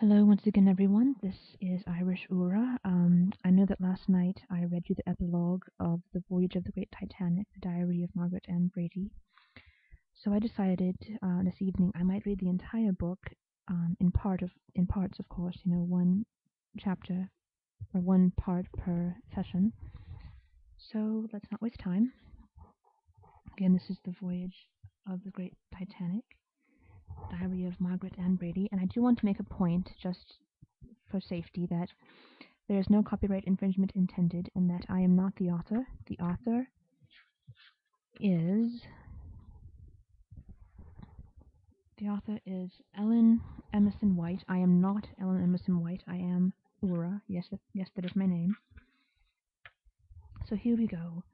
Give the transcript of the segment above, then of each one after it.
Hello once again, everyone. This is Irish Ura. I know that last night I read you the epilogue of The Voyage of the Great Titanic, the diary of Margaret and Brady. So I decided this evening I might read the entire book in parts, of course. One chapter or one part per session. So let's not waste time. Again, this is The Voyage of the Great Titanic, diary of Margaret and Brady, and I do want to make a point just for safety that there is no copyright infringement intended, and that I am not the author. The author is Ellen Emerson White. I am not Ellen Emerson White. I am Ura. Yes, that is my name. So here we go.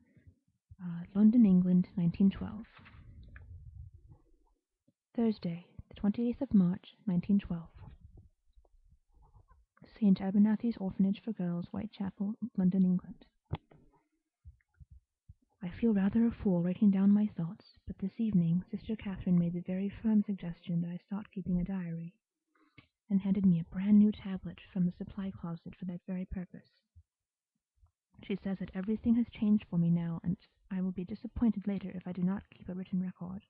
London, England, 1912. Thursday, the 28th of March, 1912. St. Abernathy's Orphanage for Girls, Whitechapel, London, England. I feel rather a fool writing down my thoughts, but this evening Sister Catherine made the very firm suggestion that I start keeping a diary, and handed me a brand new tablet from the supply closet for that very purpose. She says that everything has changed for me now, and I will be disappointed later if I do not keep a written record.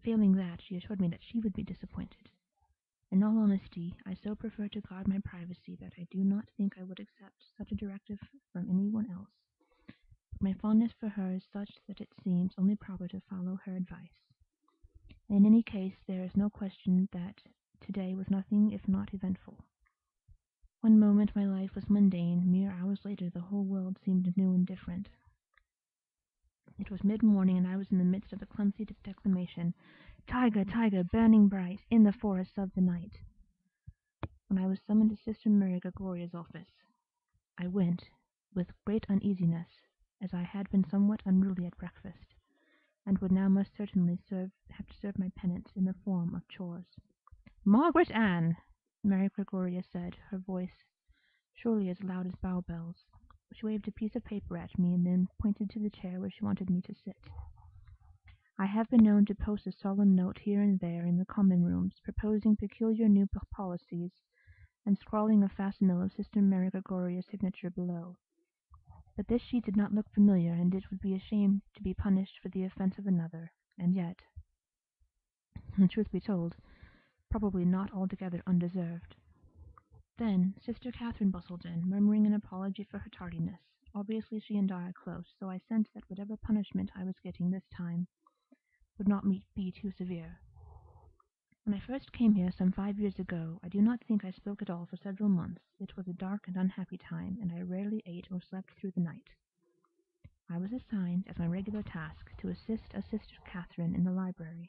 Failing that, she assured me that she would be disappointed. In all honesty, I so prefer to guard my privacy that I do not think I would accept such a directive from anyone else. My fondness for her is such that it seems only proper to follow her advice. In any case, there is no question that today was nothing if not eventful. One moment my life was mundane, mere hours later the whole world seemed new and different. It was mid-morning, and I was in the midst of a clumsy declamation, "Tiger, tiger, burning bright, in the forests of the night," when I was summoned to Sister Mary Gregoria's office. I went, with great uneasiness, as I had been somewhat unruly at breakfast, and would now most certainly have to serve my penance in the form of chores. "Margaret Ann," Mary Gregoria said, her voice surely as loud as bow bells. She waved a piece of paper at me and then pointed to the chair where she wanted me to sit. I have been known to post a solemn note here and there in the common rooms, proposing peculiar new policies, and scrawling a facsimile of Sister Mary Gregoria's signature below. But this sheet did not look familiar, and it would be a shame to be punished for the offense of another, and yet, the truth be told, probably not altogether undeserved. Then Sister Catherine bustled in, murmuring an apology for her tardiness. Obviously she and I are close, so I sensed that whatever punishment I was getting this time would not be too severe. When I first came here some 5 years ago, I do not think I spoke at all for several months. It was a dark and unhappy time, and I rarely ate or slept through the night. I was assigned, as my regular task, to assist a Sister Catherine in the library.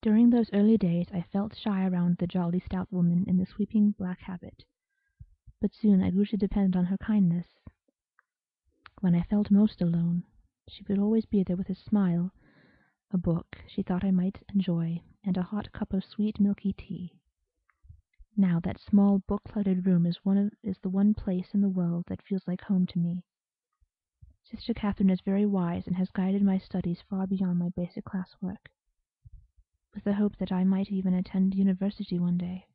During those early days I felt shy around the jolly stout woman in the sweeping black habit, but soon I grew to depend on her kindness. When I felt most alone, she would always be there with a smile, a book she thought I might enjoy, and a hot cup of sweet milky tea. Now that small book-cluttered room is the one place in the world that feels like home to me. Sister Catherine is very wise and has guided my studies far beyond my basic classwork, with the hope that I might even attend university one day.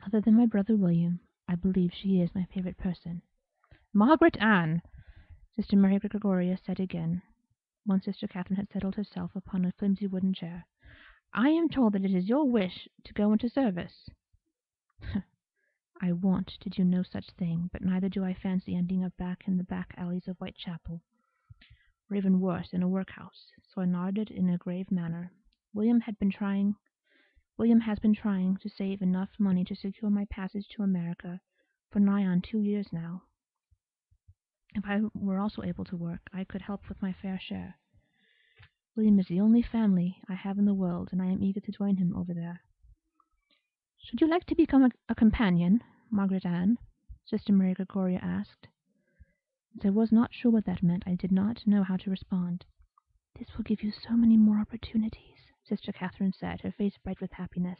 Other than my brother William, I believe she is my favorite person. "Margaret Ann," Sister Mary Gregoria said again, once Sister Catherine had settled herself upon a flimsy wooden chair, "I am told that it is your wish to go into service." I want to do no such thing, but neither do I fancy ending up back in the back alleys of Whitechapel, or even worse, in a workhouse, so I nodded in a grave manner. William has been trying to save enough money to secure my passage to America for nigh on 2 years now. If I were also able to work, I could help with my fair share. William is the only family I have in the world, and I am eager to join him over there. "Should you like to become a companion, Margaret Ann?" Sister Mary Gregoria asked. As I was not sure what that meant, I did not know how to respond. "This will give you so many more opportunities," Sister Catherine said, her face bright with happiness.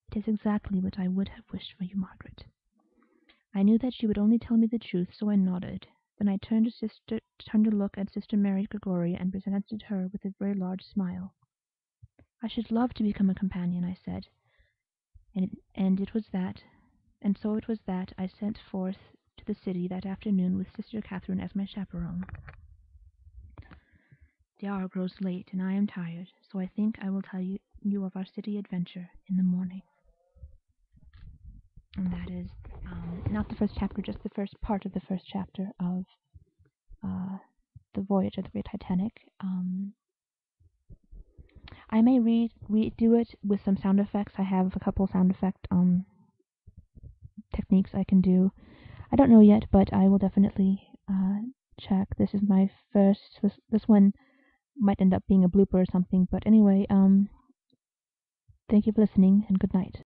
"It is exactly what I would have wished for you, Margaret." I knew that she would only tell me the truth, so I nodded. Then I turned to look at Sister Mary Gregoria and presented her with a very large smile. I should love to become a companion, I said, and it was that, and so it was that I set forth to the city that afternoon with Sister Catherine as my chaperone. The hour grows late, and I am tired, so I think I will tell you of our city adventure in the morning. And that is not the first chapter, just the first part of the first chapter of uh, the Voyage of the Great Titanic. I may redo it with some sound effects. I have a couple sound effect techniques I can do. I don't know yet, but I will definitely check. This is my first. This one might end up being a blooper or something. But anyway, thank you for listening and good night.